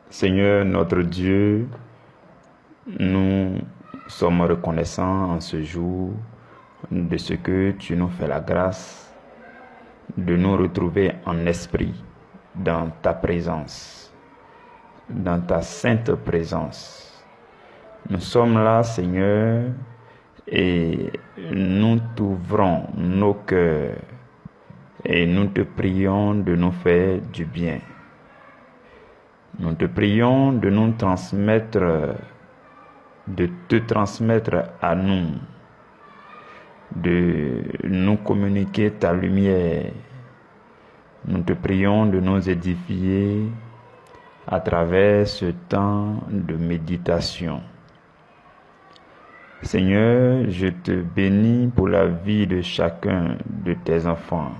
Seigneur notre Dieu, nous sommes reconnaissants en ce jour de ce que tu nous fais la grâce de nous retrouver en esprit dans ta présence, dans ta sainte présence. Nous sommes là, Seigneur, et nous t'ouvrons nos cœurs et nous te prions de nous faire du bien. Nous te prions de nous transmettre, de te transmettre à nous, de nous communiquer ta lumière. Nous te prions de nous édifier à travers ce temps de méditation. Seigneur, je te bénis pour la vie de chacun de tes enfants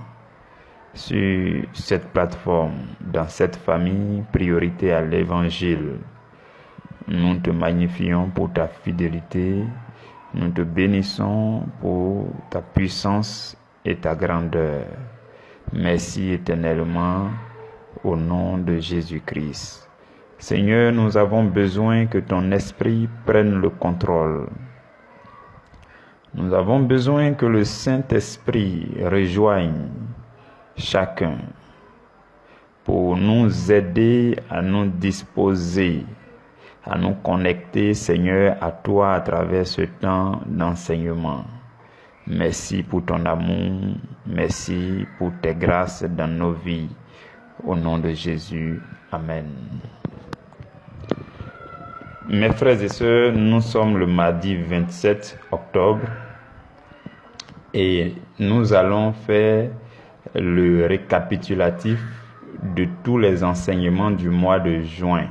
sur cette plateforme, dans cette famille, priorité à l'évangile. Nous te magnifions pour ta fidélité, nous te bénissons pour ta puissance et ta grandeur. Merci éternellement au nom de Jésus-Christ. Seigneur, nous avons besoin que ton esprit prenne le contrôle. Nous avons besoin que le Saint-Esprit rejoigne chacun pour nous aider à nous disposer, à nous connecter, Seigneur, à toi à travers ce temps d'enseignement. Merci pour ton amour, merci pour tes grâces dans nos vies. Au nom de Jésus, Amen. Mes frères et sœurs, nous sommes le mardi 27 octobre et nous allons faire le récapitulatif de tous les enseignements du mois de juin.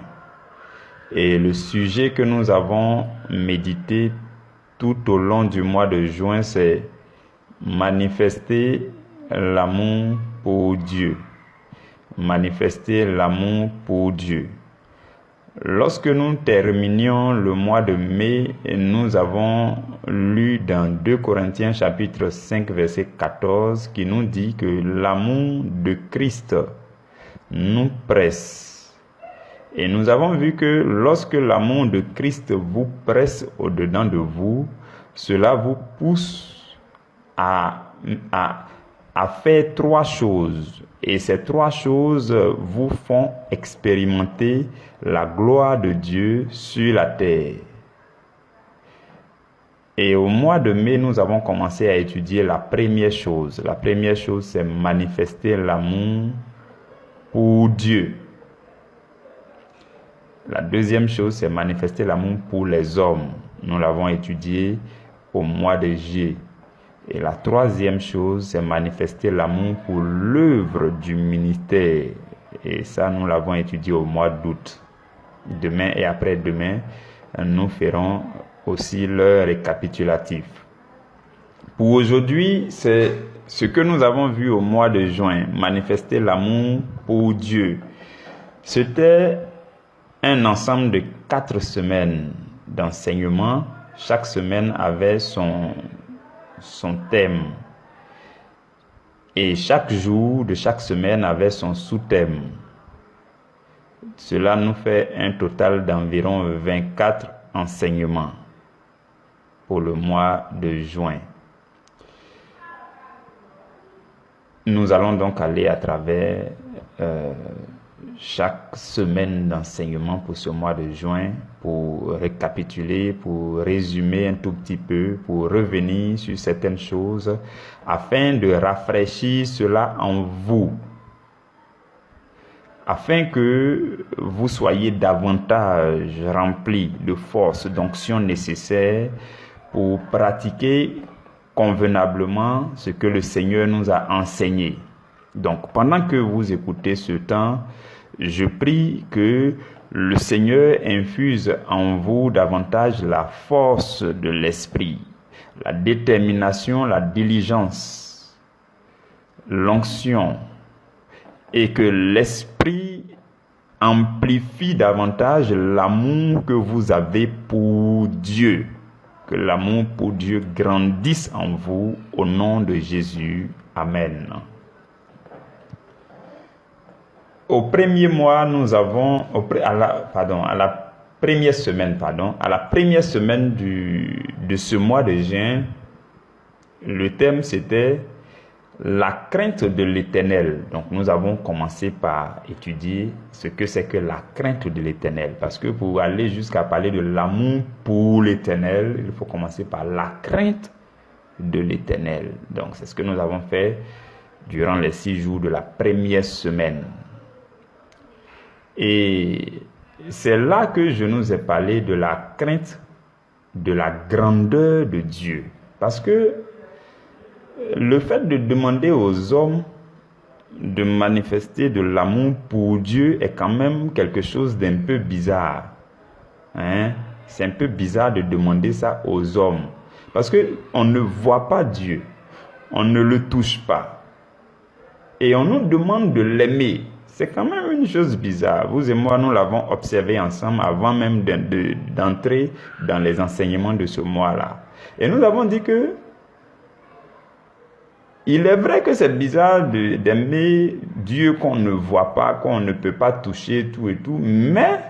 Et le sujet que nous avons médité tout au long du mois de juin, c'est manifester l'amour pour Dieu. Manifester l'amour pour Dieu. Lorsque nous terminions le mois de mai, nous avons lu dans 2 Corinthiens chapitre 5 verset 14 qui nous dit que l'amour de Christ nous presse. Et nous avons vu que lorsque l'amour de Christ vous presse au-dedans de vous, cela vous pousse à faire 3 choses. Et ces 3 choses vous font expérimenter la gloire de Dieu sur la terre. Et au mois de mai, nous avons commencé à étudier la première chose. La première chose, c'est manifester l'amour pour Dieu. La deuxième chose, c'est manifester l'amour pour les hommes. Nous l'avons étudié au mois de juillet. Et la troisième chose, c'est manifester l'amour pour l'œuvre du ministère. Et ça, nous l'avons étudié au mois d'août. Demain et après-demain, nous ferons aussi le récapitulatif. Pour aujourd'hui, c'est ce que nous avons vu au mois de juin, manifester l'amour pour Dieu. C'était un ensemble de 4 semaines d'enseignement. Chaque semaine avait son thème. Et chaque jour de chaque semaine avait son sous-thème. Cela nous fait un total d'environ 24 enseignements pour le mois de juin. Nous allons donc aller à travers chaque semaine d'enseignement pour ce mois de juin, pour récapituler, pour résumer un tout petit peu, pour revenir sur certaines choses, afin de rafraîchir cela en vous, afin que vous soyez davantage remplis de force, d'onction nécessaire pour pratiquer convenablement ce que le Seigneur nous a enseigné. Donc, pendant que vous écoutez ce temps, je prie que le Seigneur infuse en vous davantage la force de l'esprit, la détermination, la diligence, l'onction, et que l'esprit amplifie davantage l'amour que vous avez pour Dieu. Que l'amour pour Dieu grandisse en vous au nom de Jésus. Amen. au premier mois, nous avons, à la première semaine, de ce mois de juin, le thème c'était la crainte de l'Éternel. Donc nous avons commencé par étudier ce que c'est que la crainte de l'Éternel. Parce que pour aller jusqu'à parler de l'amour pour l'Éternel, il faut commencer par la crainte de l'Éternel. Donc c'est ce que nous avons fait durant les 6 jours de la première semaine. Et c'est là que je nous ai parlé de la crainte de la grandeur de Dieu. Parce que le fait de demander aux hommes de manifester de l'amour pour Dieu est quand même quelque chose d'un peu bizarre. C'est un peu bizarre de demander ça aux hommes. Parce qu'on ne voit pas Dieu. On ne le touche pas. Et on nous demande de l'aimer. C'est quand même une chose bizarre. Vous et moi, nous l'avons observé ensemble avant même d'entrer dans les enseignements de ce mois-là. Et nous avons dit que il est vrai que c'est bizarre d'aimer Dieu qu'on ne voit pas, qu'on ne peut pas toucher, tout et tout, mais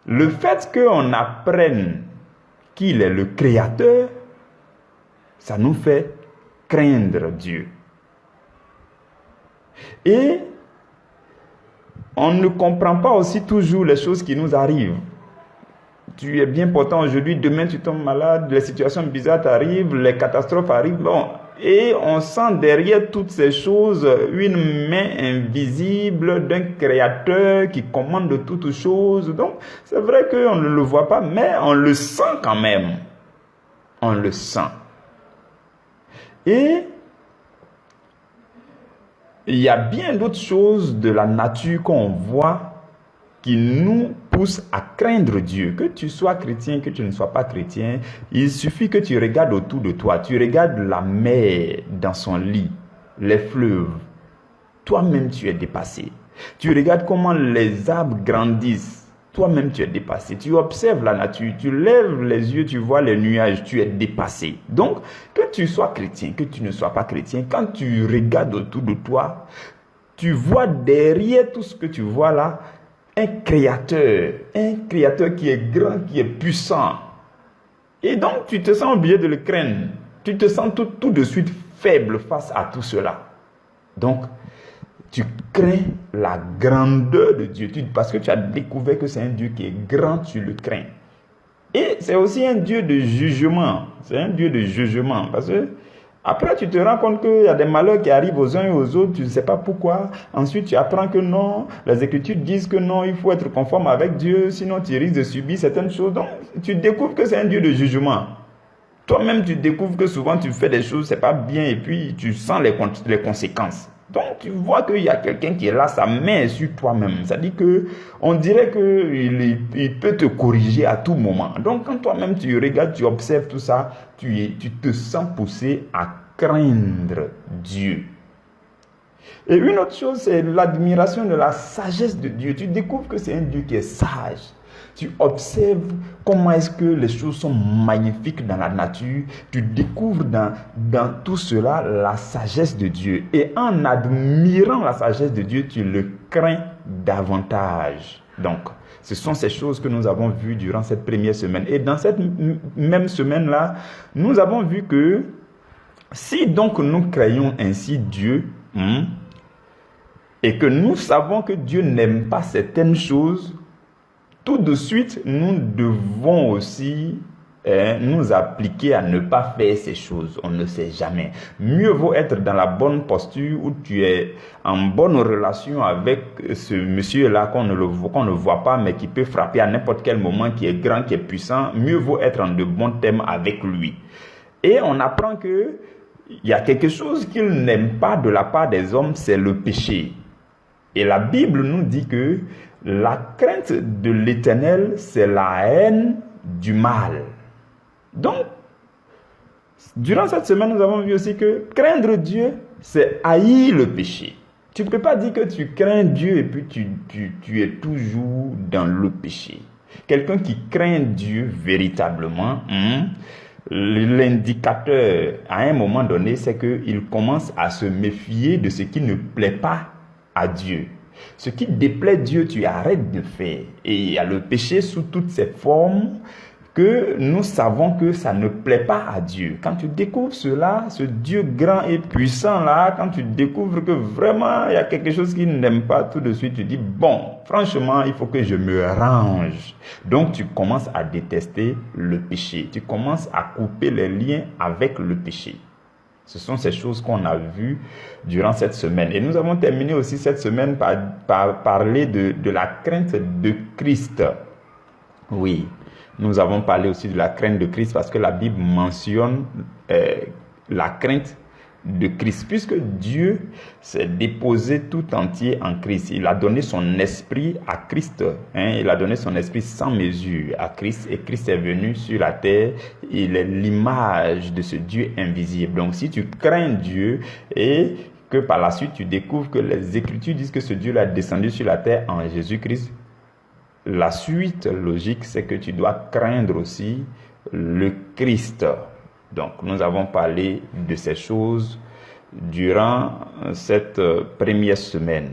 le fait qu'on apprenne qu'il est le Créateur, ça nous fait craindre Dieu. Et on ne comprend pas aussi toujours les choses qui nous arrivent. Tu es bien portant aujourd'hui, demain tu tombes malade, les situations bizarres t'arrivent, les catastrophes arrivent. Bon, et on sent derrière toutes ces choses une main invisible d'un créateur qui commande toutes choses. Donc, c'est vrai qu'on ne le voit pas, mais on le sent quand même. On le sent. Et il y a bien d'autres choses de la nature qu'on voit qui nous poussent à craindre Dieu. Que tu sois chrétien, que tu ne sois pas chrétien, il suffit que tu regardes autour de toi. Tu regardes la mer dans son lit, les fleuves. Toi-même, tu es dépassé. Tu regardes comment les arbres grandissent. Toi-même, tu es dépassé. Tu observes la nature, tu lèves les yeux, tu vois les nuages, tu es dépassé. Donc, que tu sois chrétien, que tu ne sois pas chrétien, quand tu regardes autour de toi, tu vois derrière tout ce que tu vois là, un créateur qui est grand, qui est puissant. Et donc, tu te sens obligé de le craindre. Tu te sens tout de suite faible face à tout cela. Donc, tu crains la grandeur de Dieu. Parce que tu as découvert que c'est un Dieu qui est grand, tu le crains. Et c'est aussi un Dieu de jugement. C'est un Dieu de jugement. Parce que après, tu te rends compte qu'il y a des malheurs qui arrivent aux uns et aux autres, tu ne sais pas pourquoi. Ensuite, tu apprends que non, les Écritures disent que non, il faut être conforme avec Dieu, sinon tu risques de subir certaines choses. Donc, tu découvres que c'est un Dieu de jugement. Toi-même, tu découvres que souvent tu fais des choses, c'est pas bien, et puis tu sens les conséquences. Donc, tu vois qu'il y a quelqu'un qui est là, sa main est sur toi-même. C'est-à-dire qu'on dirait qu'il peut te corriger à tout moment. Donc, quand toi-même tu regardes, tu observes tout ça, tu te sens poussé à craindre Dieu. Et une autre chose, c'est l'admiration de la sagesse de Dieu. Tu découvres que c'est un Dieu qui est sage. Tu observes comment est-ce que les choses sont magnifiques dans la nature. Tu découvres dans tout cela la sagesse de Dieu. Et en admirant la sagesse de Dieu, tu le crains davantage. Donc, ce sont ces choses que nous avons vues durant cette première semaine. Et dans cette même semaine-là, nous avons vu que si donc nous craignons ainsi Dieu, et que nous savons que Dieu n'aime pas certaines choses, tout de suite, nous devons aussi nous appliquer à ne pas faire ces choses. On ne sait jamais. Mieux vaut être dans la bonne posture où tu es en bonne relation avec ce monsieur-là qu'on ne voit pas, mais qui peut frapper à n'importe quel moment, qui est grand, qui est puissant. Mieux vaut être en de bons termes avec lui. Et on apprend que il y a quelque chose qu'il n'aime pas de la part des hommes, c'est le péché. Et la Bible nous dit que la crainte de l'Éternel, c'est la haine du mal. Donc, durant cette semaine, nous avons vu aussi que craindre Dieu, c'est haïr le péché. Tu ne peux pas dire que tu crains Dieu et puis tu es toujours dans le péché. Quelqu'un qui craint Dieu véritablement, l'indicateur à un moment donné, c'est qu'il commence à se méfier de ce qui ne plaît pas à Dieu. Ce qui déplaît Dieu, tu arrêtes de faire. Et il y a le péché sous toutes ses formes que nous savons que ça ne plaît pas à Dieu. Quand tu découvres cela, ce Dieu grand et puissant là, quand tu découvres que vraiment il y a quelque chose qu'il n'aime pas, tout de suite tu dis, bon, franchement, il faut que je me range. Donc tu commences à détester le péché. Tu commences à couper les liens avec le péché. Ce sont ces choses qu'on a vues durant cette semaine. Et nous avons terminé aussi cette semaine par parler de la crainte de Christ. Oui, nous avons parlé aussi de la crainte de Christ parce que la Bible mentionne la crainte de Christ. Puisque Dieu s'est déposé tout entier en Christ. Il a donné son esprit à Christ. Il a donné son esprit sans mesure à Christ. Et Christ est venu sur la terre. Il est l'image de ce Dieu invisible. Donc si tu crains Dieu et que par la suite tu découvres que les Écritures disent que ce Dieu-là est descendu sur la terre en Jésus-Christ, la suite logique, c'est que tu dois craindre aussi le Christ. Donc, nous avons parlé de ces choses durant cette première semaine.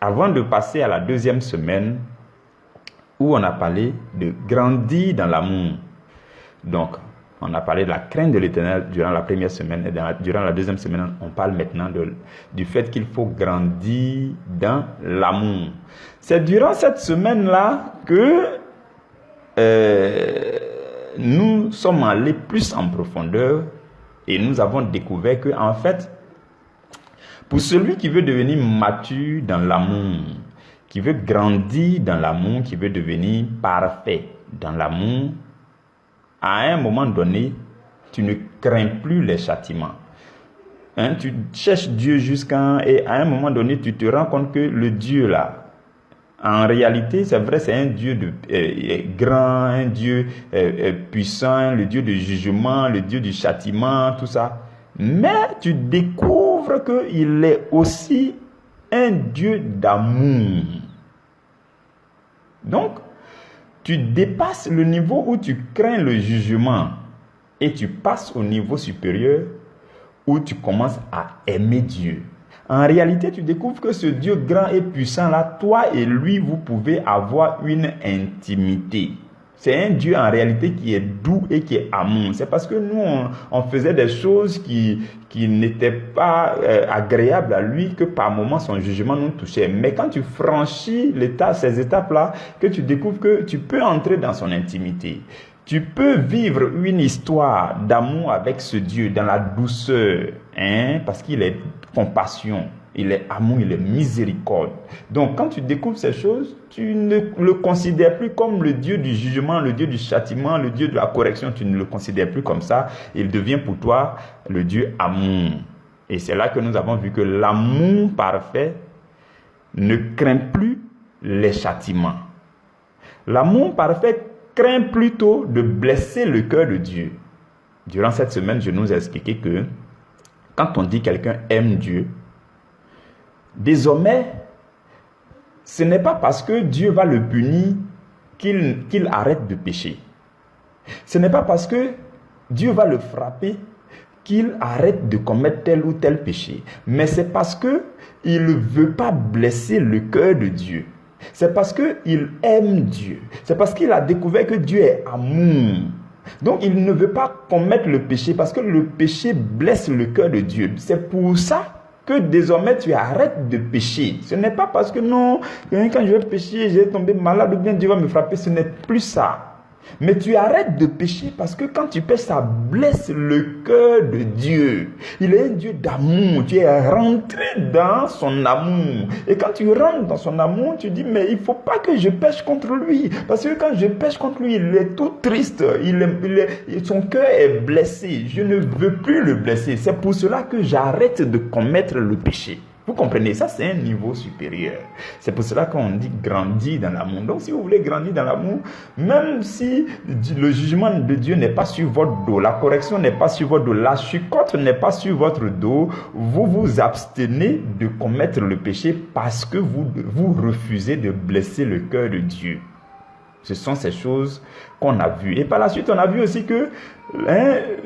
Avant de passer à la deuxième semaine, où on a parlé de grandir dans l'amour. Donc, on a parlé de la crainte de l'Éternel durant la première semaine. Et durant la deuxième semaine, on parle maintenant du fait qu'il faut grandir dans l'amour. C'est durant cette semaine-là que nous sommes allés plus en profondeur et nous avons découvert que, en fait, pour celui qui veut devenir mature dans l'amour, qui veut grandir dans l'amour, qui veut devenir parfait dans l'amour, à un moment donné, tu ne crains plus les châtiments. Tu cherches Dieu et à un moment donné, tu te rends compte que le Dieu là, en réalité, c'est vrai, c'est un Dieu grand, un Dieu puissant, le Dieu du jugement, le Dieu du châtiment, tout ça. Mais tu découvres qu'il est aussi un Dieu d'amour. Donc, tu dépasses le niveau où tu crains le jugement et tu passes au niveau supérieur où tu commences à aimer Dieu. En réalité, tu découvres que ce Dieu grand et puissant là, toi et lui, vous pouvez avoir une intimité. C'est un Dieu en réalité qui est doux et qui est amour. C'est parce que nous, on faisait des choses qui n'étaient pas agréables à lui que par moments son jugement nous touchait. Mais quand tu franchis ces étapes-là, que tu découvres que tu peux entrer dans son intimité. Tu peux vivre une histoire d'amour avec ce Dieu dans la douceur, parce qu'il est compassion, il est amour, il est miséricorde. Donc, quand tu découvres ces choses, tu ne le considères plus comme le Dieu du jugement, le Dieu du châtiment, le Dieu de la correction. Tu ne le considères plus comme ça. Il devient pour toi le Dieu amour. Et c'est là que nous avons vu que l'amour parfait ne craint plus les châtiments. L'amour parfait craint plutôt de blesser le cœur de Dieu. Durant cette semaine, je nous ai expliqué que quand on dit quelqu'un aime Dieu, désormais, ce n'est pas parce que Dieu va le punir qu'il arrête de pécher. Ce n'est pas parce que Dieu va le frapper qu'il arrête de commettre tel ou tel péché. Mais c'est parce qu'il ne veut pas blesser le cœur de Dieu. C'est parce qu'il aime Dieu. C'est parce qu'il a découvert que Dieu est amour. Donc, il ne veut pas commettre le péché parce que le péché blesse le cœur de Dieu. C'est pour ça que désormais tu arrêtes de pécher. Ce n'est pas parce que non, quand je vais pécher, je vais tomber malade ou bien Dieu va me frapper. Ce n'est plus ça. Mais tu arrêtes de pécher parce que quand tu pêches, ça blesse le cœur de Dieu. Il est un Dieu d'amour. Tu es rentré dans son amour. Et quand tu rentres dans son amour, tu dis, mais il ne faut pas que je pêche contre lui. Parce que quand je pêche contre lui, il est tout triste. Son cœur est blessé. Je ne veux plus le blesser. C'est pour cela que j'arrête de commettre le péché. Vous comprenez, ça c'est un niveau supérieur. C'est pour cela qu'on dit grandir dans l'amour. Donc si vous voulez grandir dans l'amour, même si le jugement de Dieu n'est pas sur votre dos, la correction n'est pas sur votre dos, la chicotte n'est pas sur votre dos, vous vous abstenez de commettre le péché parce que vous refusez de blesser le cœur de Dieu. Ce sont ces choses qu'on a vues. Et par la suite, on a vu aussi que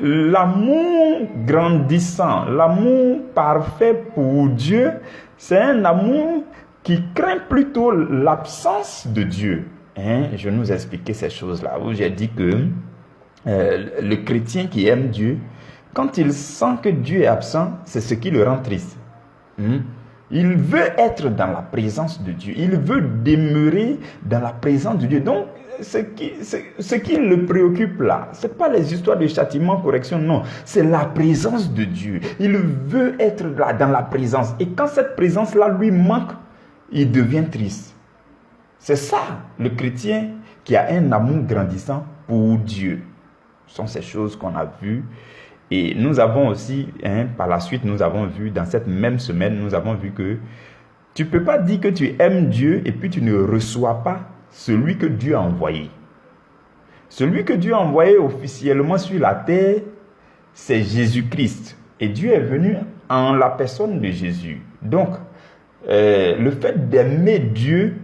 l'amour grandissant, l'amour parfait pour Dieu, c'est un amour qui craint plutôt l'absence de Dieu. Je nous ai expliqué ces choses-là, où j'ai dit que le chrétien qui aime Dieu, quand il sent que Dieu est absent, c'est ce qui le rend triste. Il veut être dans la présence de Dieu. Il veut demeurer dans la présence de Dieu. Donc, ce qui le préoccupe là, ce n'est pas les histoires de châtiment, correction, non. C'est la présence de Dieu. Il veut être là, dans la présence. Et quand cette présence-là lui manque, il devient triste. C'est ça, le chrétien qui a un amour grandissant pour Dieu. Ce sont ces choses qu'on a vues. Et nous avons aussi, par la suite, nous avons vu, dans cette même semaine, nous avons vu que tu ne peux pas dire que tu aimes Dieu et puis tu ne reçois pas celui que Dieu a envoyé. Celui que Dieu a envoyé officiellement sur la terre, c'est Jésus-Christ. Et Dieu est venu en la personne de Jésus. Donc, le fait d'aimer Dieu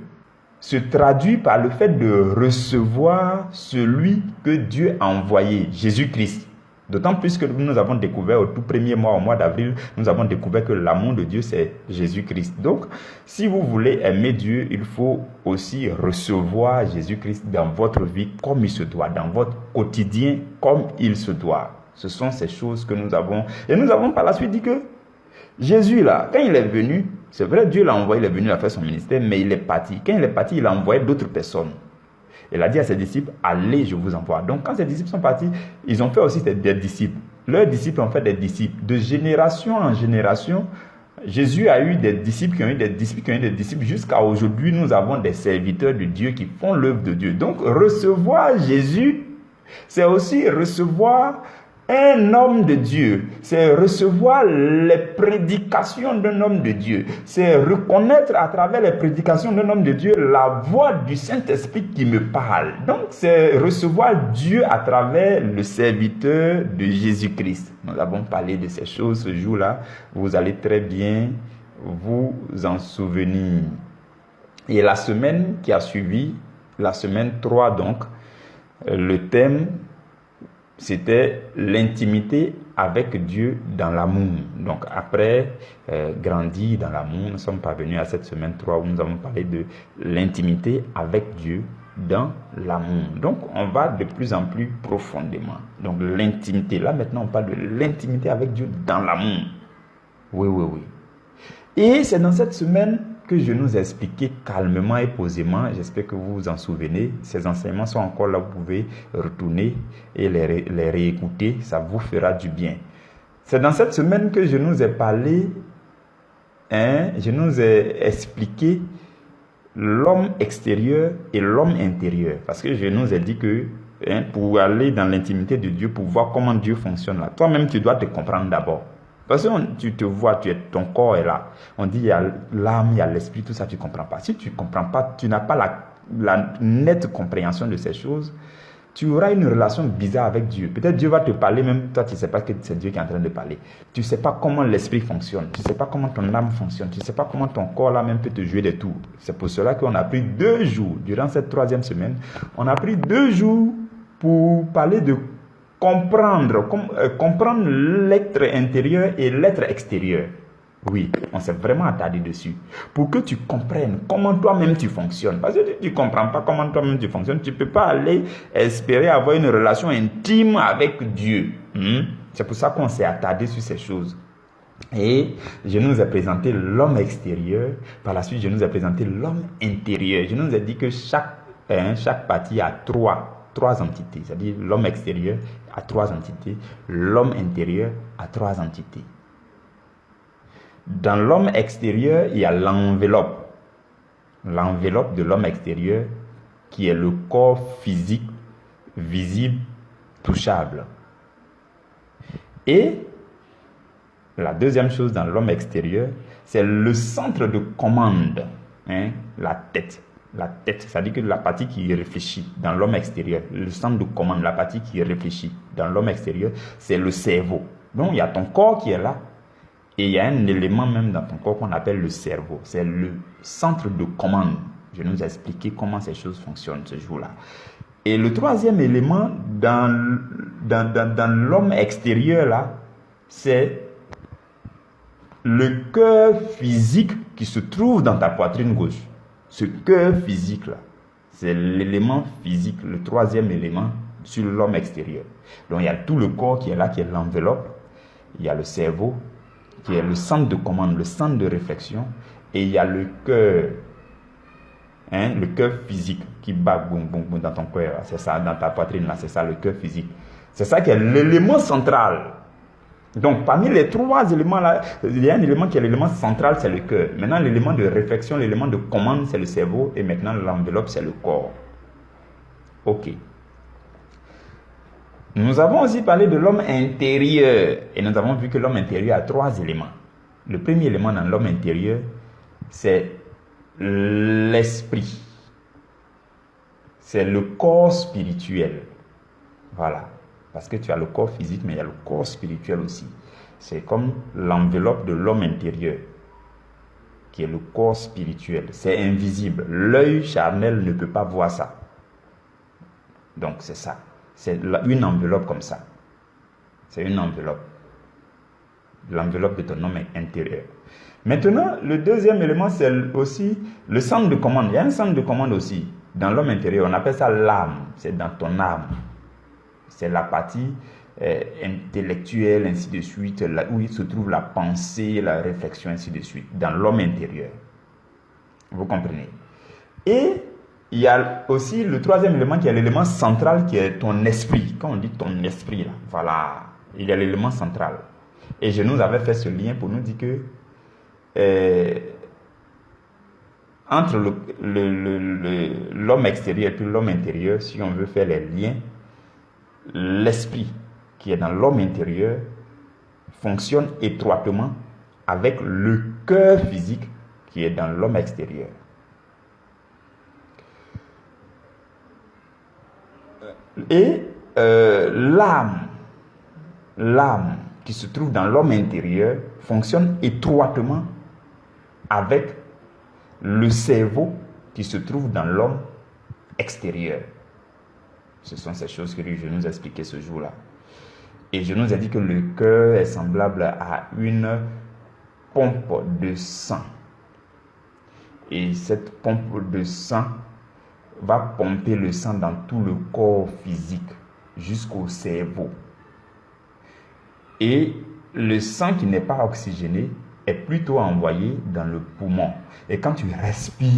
se traduit par le fait de recevoir celui que Dieu a envoyé, Jésus-Christ. D'autant plus que nous avons découvert au tout premier mois, au mois d'avril, nous avons découvert que l'amour de Dieu, c'est Jésus-Christ. Donc, si vous voulez aimer Dieu, il faut aussi recevoir Jésus-Christ dans votre vie comme il se doit, dans votre quotidien comme il se doit. Ce sont ces choses que nous avons. Et nous avons par la suite dit que Jésus, là, quand il est venu, c'est vrai, Dieu l'a envoyé, il est venu à faire son ministère, mais il est parti. Quand il est parti, il a envoyé d'autres personnes. Il a dit à ses disciples, allez, je vous envoie. Donc, quand ses disciples sont partis, ils ont fait aussi des disciples. Leurs disciples ont fait des disciples. De génération en génération, Jésus a eu des disciples qui ont eu des disciples qui ont eu des disciples. Jusqu'à aujourd'hui, nous avons des serviteurs de Dieu qui font l'œuvre de Dieu. Donc, recevoir Jésus, c'est aussi recevoir un homme de Dieu, c'est recevoir les prédications d'un homme de Dieu, c'est reconnaître à travers les prédications d'un homme de Dieu la voix du Saint-Esprit qui me parle. Donc c'est recevoir Dieu à travers le serviteur de Jésus-Christ. Nous avons parlé de ces choses ce jour-là, vous allez très bien vous en souvenir. Et la semaine qui a suivi, la semaine 3 donc, le thème c'était l'intimité avec Dieu dans l'amour. Donc après grandir dans l'amour, nous sommes parvenus à cette semaine 3 où nous avons parlé de l'intimité avec Dieu dans l'amour. Donc on va de plus en plus profondément. Donc l'intimité, là maintenant on parle de l'intimité avec Dieu dans l'amour. Oui. Et c'est dans cette semaine que je nous ai expliqué calmement et posément, j'espère que vous vous en souvenez, ces enseignements sont encore là, vous pouvez retourner et les réécouter, ça vous fera du bien. C'est dans cette semaine que je nous ai parlé, je nous ai expliqué l'homme extérieur et l'homme intérieur, parce que je nous ai dit que pour aller dans l'intimité de Dieu, pour voir comment Dieu fonctionne là, toi-même tu dois te comprendre d'abord. Parce que tu te vois, ton corps est là. On dit il y a l'âme, il y a l'esprit, tout ça, tu ne comprends pas. Si tu ne comprends pas, tu n'as pas la nette compréhension de ces choses, tu auras une relation bizarre avec Dieu. Peut-être Dieu va te parler, même toi tu ne sais pas que c'est Dieu qui est en train de parler. Tu ne sais pas comment l'esprit fonctionne. Tu ne sais pas comment ton âme fonctionne. Tu ne sais pas comment ton corps là même peut te jouer des tours. C'est pour cela qu'on a pris 2 jours, durant cette 3e semaine, on a pris 2 jours pour parler de comprendre l'être intérieur et l'être extérieur. Oui, on s'est vraiment attardé dessus. Pour que tu comprennes comment toi-même tu fonctionnes. Parce que si tu ne comprends pas comment toi-même tu fonctionnes, tu ne peux pas aller espérer avoir une relation intime avec Dieu. C'est pour ça qu'on s'est attardé sur ces choses. Et je nous ai présenté l'homme extérieur. Par la suite, je nous ai présenté l'homme intérieur. Je nous ai dit que chaque partie a trois entités, c'est-à-dire l'homme extérieur a 3 entités, l'homme intérieur a 3 entités. Dans l'homme extérieur, il y a l'enveloppe de l'homme extérieur qui est le corps physique, visible, touchable. Et la deuxième chose dans l'homme extérieur, c'est le centre de commande, la tête. La tête, c'est-à-dire que la partie qui réfléchit dans l'homme extérieur, le centre de commande, la partie qui réfléchit dans l'homme extérieur, c'est le cerveau. Donc il y a ton corps qui est là et il y a un élément même dans ton corps qu'on appelle le cerveau. C'est le centre de commande. Je nous ai expliqué comment ces choses fonctionnent ce jour-là. Et le 3e élément dans l'homme extérieur là, c'est le cœur physique qui se trouve dans ta poitrine gauche. Ce cœur physique-là, c'est l'élément physique, le troisième élément sur l'homme extérieur. Donc il y a tout le corps qui est là, qui est l'enveloppe. Il y a le cerveau, qui est le centre de commande, le centre de réflexion. Et il y a le cœur, le cœur physique qui bat boum, boum, boum dans ton cœur. C'est ça, dans ta poitrine, là, c'est ça, le cœur physique. C'est ça qui est l'élément central. Donc, parmi les trois éléments là, il y a un élément qui est l'élément central, c'est le cœur. Maintenant, l'élément de réflexion, l'élément de commande, c'est le cerveau. Et maintenant, l'enveloppe, c'est le corps. Ok. Nous avons aussi parlé de l'homme intérieur. Et nous avons vu que l'homme intérieur a trois éléments. Le premier élément dans l'homme intérieur, c'est l'esprit. C'est le corps spirituel. Voilà. Parce que tu as le corps physique, mais il y a le corps spirituel aussi. C'est comme l'enveloppe de l'homme intérieur, qui est le corps spirituel. C'est invisible. L'œil charnel ne peut pas voir ça. Donc c'est ça. C'est une enveloppe comme ça. C'est une enveloppe. L'enveloppe de ton homme intérieur. Maintenant, le deuxième élément, c'est aussi le centre de commande. Il y a un centre de commande aussi dans l'homme intérieur. On appelle ça l'âme. C'est dans ton âme. C'est la partie intellectuelle, ainsi de suite, là où il se trouve la pensée, la réflexion, ainsi de suite, dans l'homme intérieur. Vous comprenez? Et il y a aussi le troisième élément qui est l'élément central, qui est ton esprit. Quand on dit ton esprit, là, voilà, il y a l'élément central. Et je nous avais fait ce lien pour nous dire que entre l'homme extérieur et puis l'homme intérieur, si on veut faire les liens, l'esprit qui est dans l'homme intérieur fonctionne étroitement avec le cœur physique qui est dans l'homme extérieur. Et l'âme qui se trouve dans l'homme intérieur fonctionne étroitement avec le cerveau qui se trouve dans l'homme extérieur. Ce sont ces choses que je nous ai expliquées ce jour-là. Et je nous ai dit que le cœur est semblable à une pompe de sang. Et cette pompe de sang va pomper le sang dans tout le corps physique jusqu'au cerveau. Et le sang qui n'est pas oxygéné est plutôt envoyé dans le poumon. Et quand tu respires,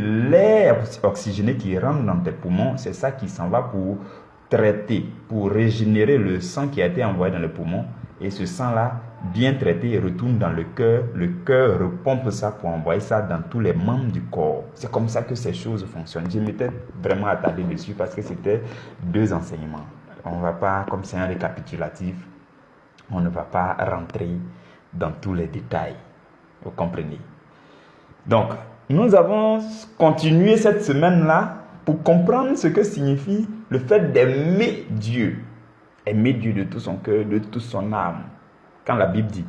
l'air oxygéné qui rentre dans tes poumons, c'est ça qui s'en va pour traiter, pour régénérer le sang qui a été envoyé dans le poumon. Et ce sang-là, bien traité, retourne dans le cœur. Le cœur repompe ça pour envoyer ça dans tous les membres du corps. C'est comme ça que ces choses fonctionnent. Je m'étais vraiment attardé dessus parce que c'était deux enseignements. On ne va pas, comme c'est un récapitulatif, on ne va pas rentrer dans tous les détails. Vous comprenez? Donc, nous avons continué cette semaine-là pour comprendre ce que signifie le fait d'aimer Dieu. Aimer Dieu de tout son cœur, de toute son âme. Quand la Bible dit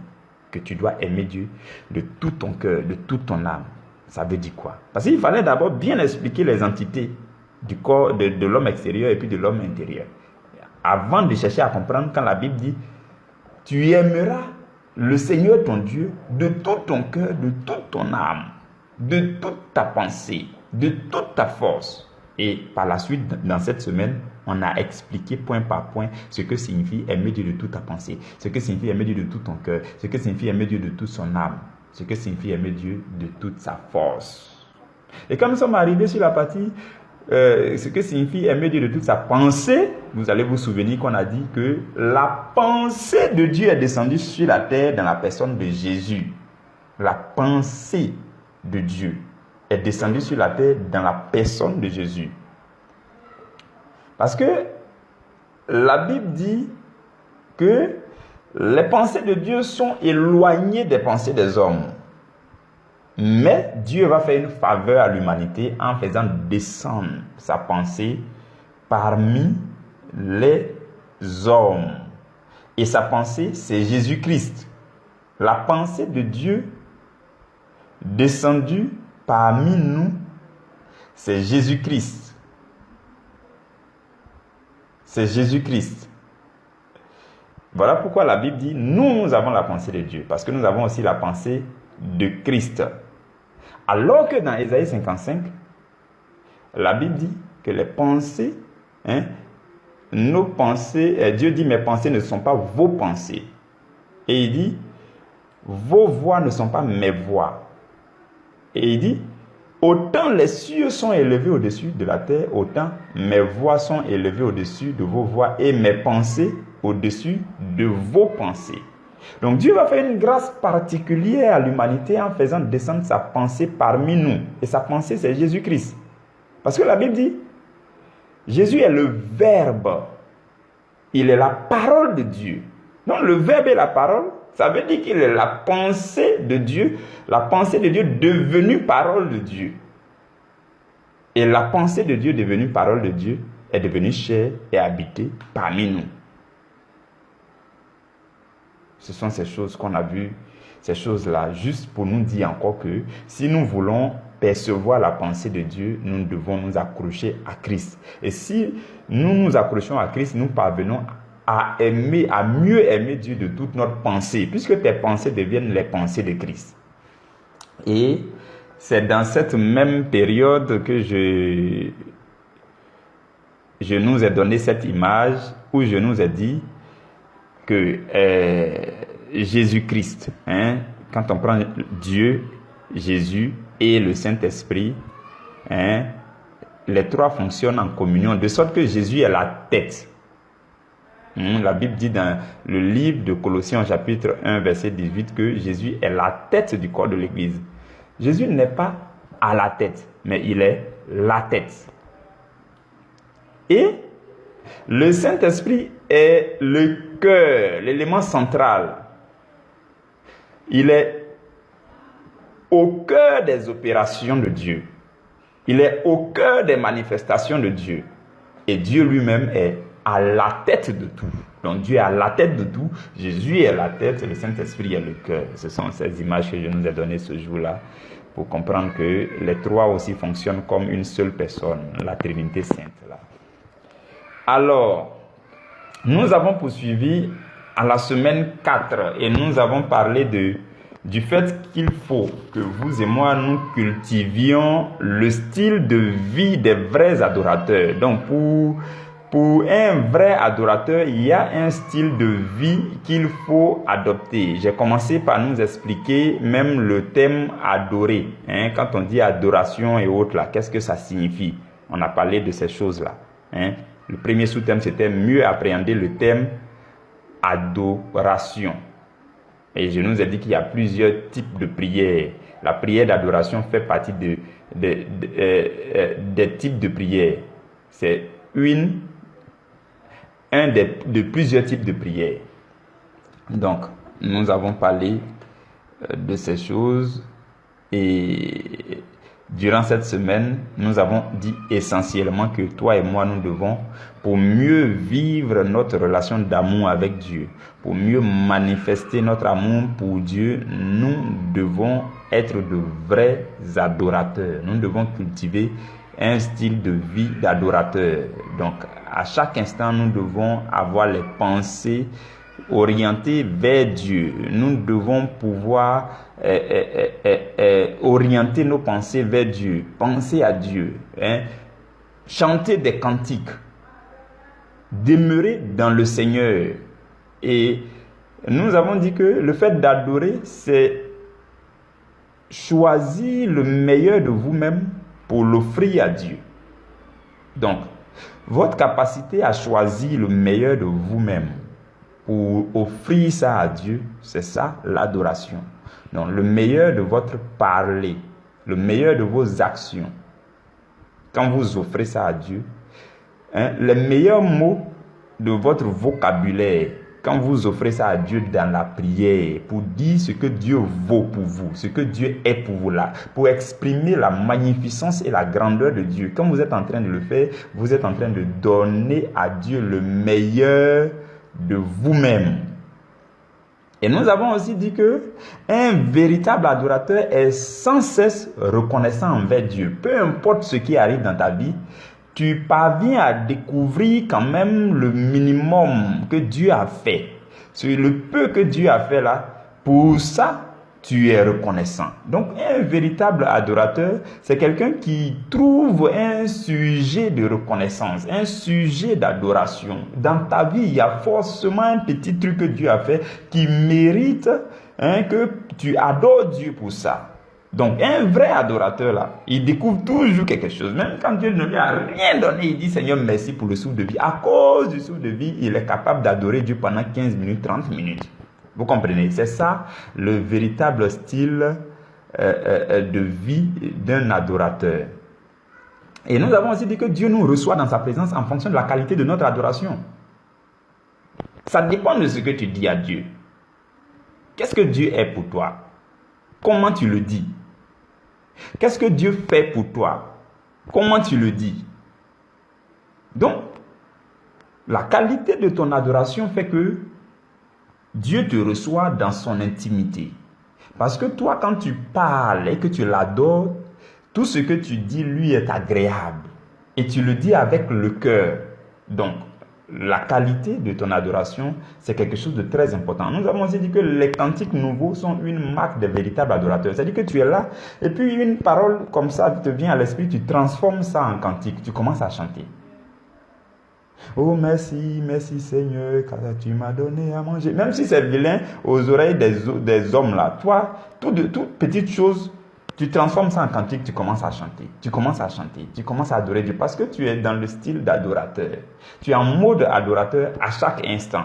que tu dois aimer Dieu de tout ton cœur, de toute ton âme, ça veut dire quoi? Parce qu'il fallait d'abord bien expliquer les entités du corps, de l'homme extérieur et puis de l'homme intérieur. Avant de chercher à comprendre, quand la Bible dit tu aimeras le Seigneur ton Dieu de tout ton cœur, de toute ton âme, de toute ta pensée, de toute ta force. Et par la suite, dans cette semaine, on a expliqué point par point ce que signifie aimer Dieu de toute ta pensée, ce que signifie aimer Dieu de tout ton cœur, ce que signifie aimer Dieu de toute son âme, ce que signifie aimer Dieu de toute sa force. Et quand nous sommes arrivés sur la partie ce que signifie aimer Dieu de toute sa pensée, vous allez vous souvenir qu'on a dit que la pensée de Dieu est descendue sur la terre dans la personne de Jésus. La pensée de Dieu est descendue sur la terre dans la personne de Jésus. Parce que la Bible dit que les pensées de Dieu sont éloignées des pensées des hommes. Mais Dieu va faire une faveur à l'humanité en faisant descendre sa pensée parmi les hommes. Et sa pensée, c'est Jésus-Christ. La pensée de Dieu descendue parmi nous, c'est Jésus-Christ. C'est Jésus-Christ. Voilà pourquoi la Bible dit, nous avons la pensée de Dieu, parce que nous avons aussi la pensée de Christ. Alors que dans Ésaïe 55, la Bible dit que les pensées, nos pensées, Dieu dit, mes pensées ne sont pas vos pensées. Et il dit, vos voix ne sont pas mes voix. Et il dit, autant les cieux sont élevés au-dessus de la terre, autant mes voix sont élevées au-dessus de vos voix et mes pensées au-dessus de vos pensées. Donc Dieu va faire une grâce particulière à l'humanité en faisant descendre sa pensée parmi nous. Et sa pensée, c'est Jésus-Christ. Parce que la Bible dit, Jésus est le Verbe. Il est la parole de Dieu. Donc le Verbe et la parole, ça veut dire qu'il est la pensée de Dieu devenue parole de Dieu. Et la pensée de Dieu devenue parole de Dieu est devenue chair et habitée parmi nous. Ce sont ces choses qu'on a vues, ces choses-là, juste pour nous dire encore que si nous voulons percevoir la pensée de Dieu, nous devons nous accrocher à Christ. Et si nous nous accrochons à Christ, nous parvenons à aimer, à mieux aimer Dieu de toute notre pensée, puisque tes pensées deviennent les pensées de Christ. Et c'est dans cette même période que je nous ai donné cette image où je nous ai dit que Jésus-Christ, quand on prend Dieu, Jésus et le Saint-Esprit, les trois fonctionnent en communion, de sorte que Jésus est la tête. La Bible dit dans le livre de Colossiens chapitre 1 verset 18 que Jésus est la tête du corps de l'Église. Jésus n'est pas à la tête, mais il est la tête. Et le Saint-Esprit est le cœur, l'élément central. Il est au cœur des opérations de Dieu. Il est au cœur des manifestations de Dieu. Et Dieu lui-même est à la tête de tout. Donc Dieu est à la tête de tout. Jésus est la tête et le Saint-Esprit est le cœur. Ce sont ces images que je nous ai données ce jour-là pour comprendre que les trois aussi fonctionnent comme une seule personne, la Trinité Sainte. Là. Alors, nous avons poursuivi à la semaine 4 et nous avons parlé du fait qu'il faut que vous et moi nous cultivions le style de vie des vrais adorateurs. Donc pour un vrai adorateur, il y a un style de vie qu'il faut adopter. J'ai commencé par nous expliquer même le thème adorer. Quand on dit adoration et autres, là, qu'est-ce que ça signifie? On a parlé de ces choses-là. Le premier sous-thème, c'était mieux appréhender le thème adoration. Et je nous ai dit qu'il y a plusieurs types de prières. La prière d'adoration fait partie des types de prières. C'est un de plusieurs types de prières. Donc, nous avons parlé de ces choses et durant cette semaine, nous avons dit essentiellement que toi et moi, nous devons, pour mieux vivre notre relation d'amour avec Dieu, pour mieux manifester notre amour pour Dieu, nous devons être de vrais adorateurs. Nous devons cultiver un style de vie d'adorateur. Donc, à chaque instant, nous devons avoir les pensées orientées vers Dieu. Nous devons pouvoir orienter nos pensées vers Dieu, penser à Dieu, chanter des cantiques, demeurer dans le Seigneur. Et nous avons dit que le fait d'adorer, c'est choisir le meilleur de vous-même pour l'offrir à Dieu. Donc, votre capacité à choisir le meilleur de vous-même pour offrir ça à Dieu, c'est ça l'adoration. Donc, le meilleur de votre parler, le meilleur de vos actions, quand vous offrez ça à Dieu, les meilleurs mots de votre vocabulaire, quand vous offrez ça à Dieu dans la prière, pour dire ce que Dieu vaut pour vous, ce que Dieu est pour vous là, pour exprimer la magnificence et la grandeur de Dieu. Quand vous êtes en train de le faire, vous êtes en train de donner à Dieu le meilleur de vous-même. Et nous avons aussi dit que un véritable adorateur est sans cesse reconnaissant envers Dieu. Peu importe ce qui arrive dans ta vie, tu parviens à découvrir quand même le minimum que Dieu a fait. sur le peu que Dieu a fait là. Pour ça, tu es reconnaissant. Donc, un véritable adorateur, c'est quelqu'un qui trouve un sujet de reconnaissance, un sujet d'adoration. Dans ta vie, il y a forcément un petit truc que Dieu a fait qui mérite que tu adores Dieu pour ça. Donc, un vrai adorateur, là, il découvre toujours quelque chose. Même quand Dieu ne lui a rien donné, il dit, Seigneur, merci pour le souffle de vie. À cause du souffle de vie, il est capable d'adorer Dieu pendant 15 minutes, 30 minutes. Vous comprenez? C'est ça, le véritable style de vie d'un adorateur. Et nous avons aussi dit que Dieu nous reçoit dans sa présence en fonction de la qualité de notre adoration. Ça dépend de ce que tu dis à Dieu. Qu'est-ce que Dieu est pour toi? Comment tu le dis? Qu'est-ce que Dieu fait pour toi? Comment tu le dis? Donc, la qualité de ton adoration fait que Dieu te reçoit dans son intimité. Parce que toi, quand tu parles et que tu l'adores, tout ce que tu dis lui est agréable. Et tu le dis avec le cœur. Donc, la qualité de ton adoration, c'est quelque chose de très important. Nous avons aussi dit que les cantiques nouveaux sont une marque de véritable adorateur. C'est-à-dire que tu es là, et puis une parole comme ça te vient à l'esprit, tu transformes ça en cantique, tu commences à chanter. Oh merci, merci Seigneur, car tu m'as donné à manger. Même si c'est vilain aux oreilles des hommes là, toi, toute petite chose, tu transformes ça en cantique, tu commences à chanter. Tu commences à chanter, tu commences à adorer Dieu parce que tu es dans le style d'adorateur. Tu es en mode adorateur à chaque instant.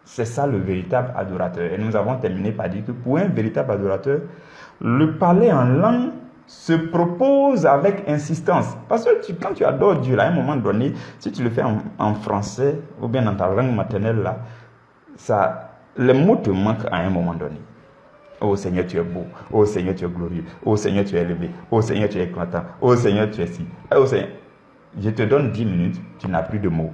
C'est ça le véritable adorateur. Et nous avons terminé par dire que pour un véritable adorateur, le parler en langue se propose avec insistance. Parce que quand tu adores Dieu, là, à un moment donné, si tu le fais en français ou bien dans ta langue maternelle, là, les mots te manquent à un moment donné. Oh Seigneur, tu es beau. Oh Seigneur, tu es glorieux. Oh Seigneur, tu es élevé. Oh Seigneur, tu es éclatant. Oh Seigneur, tu es ci. Oh Seigneur, je te donne 10 minutes, tu n'as plus de mots.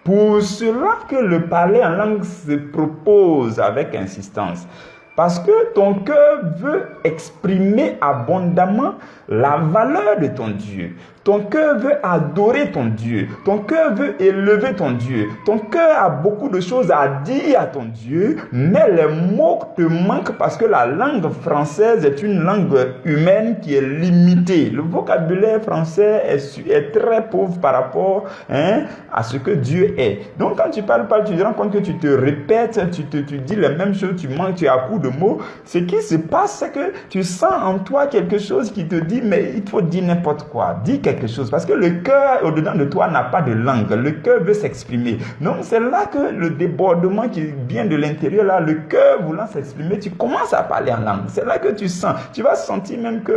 Pour cela que le parler en langue se propose avec insistance. Parce que ton cœur veut exprimer abondamment la valeur de ton Dieu. Ton cœur veut adorer ton Dieu. Ton cœur veut élever ton Dieu. Ton cœur a beaucoup de choses à dire à ton Dieu, mais les mots te manquent parce que la langue française est une langue humaine qui est limitée. Le vocabulaire français est très pauvre par rapport à ce que Dieu est. Donc quand tu parles, tu te rends compte que tu te répètes, tu dis les mêmes choses, tu manques, tu as coup de mots. Ce qui se passe, c'est que tu sens en toi quelque chose qui te dit, mais il faut dire n'importe quoi. Dis quelque chose. Parce que le cœur au-dedans de toi n'a pas de langue. Le cœur veut s'exprimer. Donc c'est là que le débordement qui vient de l'intérieur, là, le cœur voulant s'exprimer, tu commences à parler en langue. C'est là que tu sens. Tu vas sentir même que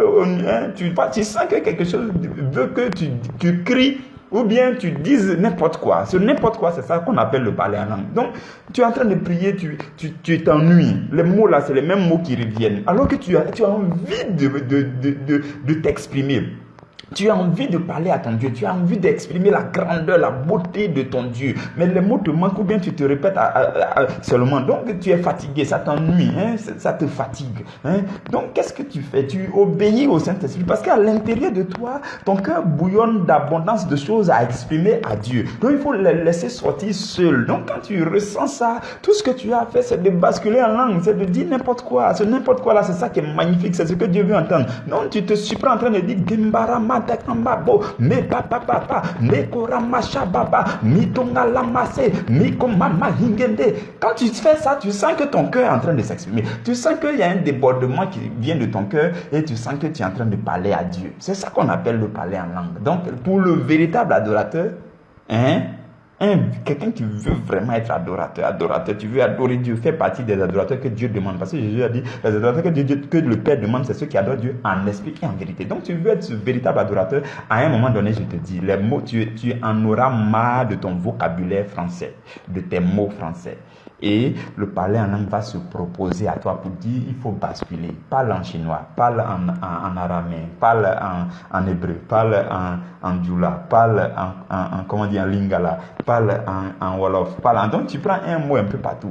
tu sens que quelque chose veut que tu cries. Ou bien tu dises n'importe quoi. Ce n'importe quoi, c'est ça qu'on appelle le parler en langue. Donc, tu es en train de prier, tu t'ennuies. Les mots là, c'est les mêmes mots qui reviennent. Alors que tu as envie de t'exprimer. Tu as envie de parler à ton Dieu. Tu as envie d'exprimer la grandeur, la beauté de ton Dieu. Mais les mots te manquent ou bien tu te répètes seulement. Donc, tu es fatigué, ça t'ennuie, ça te fatigue. Donc, qu'est-ce que tu fais? Tu obéis au Saint-Esprit parce qu'à l'intérieur de toi, ton cœur bouillonne d'abondance de choses à exprimer à Dieu. Donc, il faut les laisser sortir seul. Donc, quand tu ressens ça, tout ce que tu as fait, c'est de basculer en langue, c'est de dire n'importe quoi. Ce n'importe quoi là, c'est ça qui est magnifique, c'est ce que Dieu veut entendre. Non, tu te surprends en train de dire Gembarama. Me papa papa me koramacha baba mi tonga lamase mi komama hingende. Quand tu fais ça, tu sens que ton cœur est en train de s'exprimer. Tu sens qu'il y a un débordement qui vient de ton cœur et tu sens que tu es en train de parler à Dieu. C'est ça qu'on appelle le parler en langue. Donc pour le véritable adorateur, quelqu'un qui veut vraiment être adorateur, tu veux adorer Dieu, fais partie des adorateurs que Dieu demande. Parce que Jésus a dit, les adorateurs que le Père demande, c'est ceux qui adorent Dieu en esprit et en vérité. Donc tu veux être ce véritable adorateur, à un moment donné, je te dis, les mots, tu en auras marre de ton vocabulaire français, de tes mots français. Et le parler en langue va se proposer à toi pour dire, il faut basculer. Parle en chinois, parle en araméen, parle en hébreu, parle en djoula, parle en lingala, parle en wolof, donc tu prends un mot un peu partout.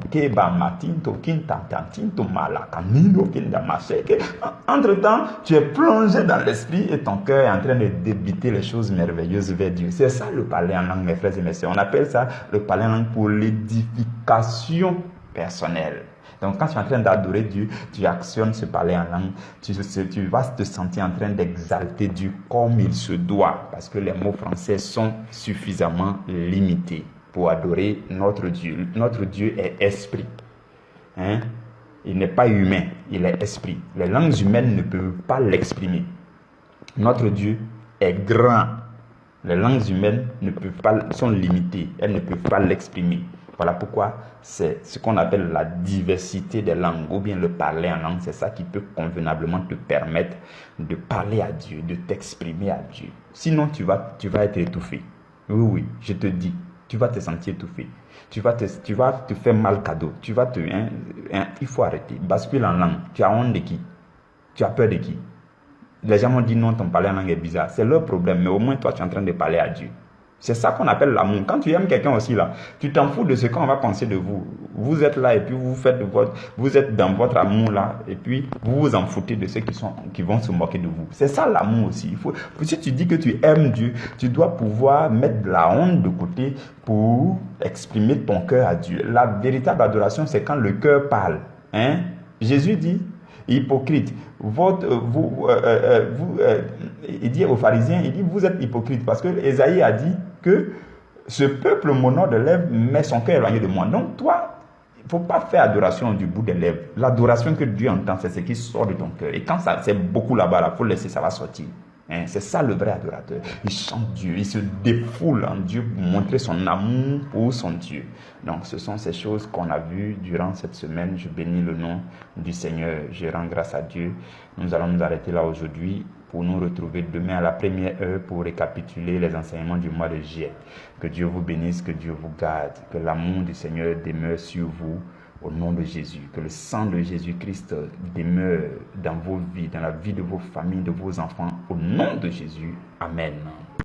Entre-temps, tu es plongé dans l'esprit et ton cœur est en train de débiter les choses merveilleuses vers Dieu. C'est ça le parler en langue, mes frères et mes sœurs. On appelle ça le parler en langue pour l'édification personnel. Donc quand tu es en train d'adorer Dieu, tu actionnes ce parler en langue, tu vas te sentir en train d'exalter Dieu comme il se doit, parce que les mots français sont suffisamment limités pour adorer notre Dieu. Notre Dieu est esprit. Hein? Il n'est pas humain, il est esprit. Les langues humaines ne peuvent pas l'exprimer. Notre Dieu est grand. Les langues humaines sont limitées, elles ne peuvent pas l'exprimer. Voilà pourquoi c'est ce qu'on appelle la diversité des langues, ou bien le parler en langue, c'est ça qui peut convenablement te permettre de parler à Dieu, de t'exprimer à Dieu. Sinon, tu vas être étouffé. Oui, je te dis, tu vas te sentir étouffé. Tu vas te faire mal cadeau. Il faut arrêter. Bascule en langue. Tu as honte de qui? Tu as peur de qui? Les gens m'ont dit non, ton parler en langue est bizarre. C'est leur problème, mais au moins toi, tu es en train de parler à Dieu. C'est ça qu'on appelle l'amour. Quand tu aimes quelqu'un aussi là, tu t'en fous de ce qu'on va penser de vous. Vous êtes là et puis vous êtes dans votre amour là et puis vous vous en foutez de ceux qui vont se moquer de vous. C'est ça l'amour aussi. Si tu dis que tu aimes Dieu, tu dois pouvoir mettre la honte de côté pour exprimer ton cœur à Dieu. La véritable adoration, c'est quand le cœur parle. Hein? Jésus dit, hypocrite, il dit aux pharisiens, il dit vous êtes hypocrite parce que Ésaïe a dit que ce peuple m'honore de lèvres mais son cœur est éloigné de moi. Donc toi, il ne faut pas faire adoration du bout des lèvres. L'adoration que Dieu entend, c'est ce qui sort de ton cœur. Et quand ça, c'est beaucoup là-bas, il faut laisser, ça va sortir. Hein, c'est ça le vrai adorateur. Il chante Dieu, il se défoule en Dieu pour montrer son amour pour son Dieu. Donc ce sont ces choses qu'on a vues durant cette semaine. Je bénis le nom du Seigneur, je rends grâce à Dieu. Nous allons nous arrêter là aujourd'hui pour nous retrouver demain à la première heure pour récapituler les enseignements du mois de juillet. Que Dieu vous bénisse, que Dieu vous garde, que l'amour du Seigneur demeure sur vous. Au nom de Jésus, que le sang de Jésus-Christ demeure dans vos vies, dans la vie de vos familles, de vos enfants. Au nom de Jésus, Amen.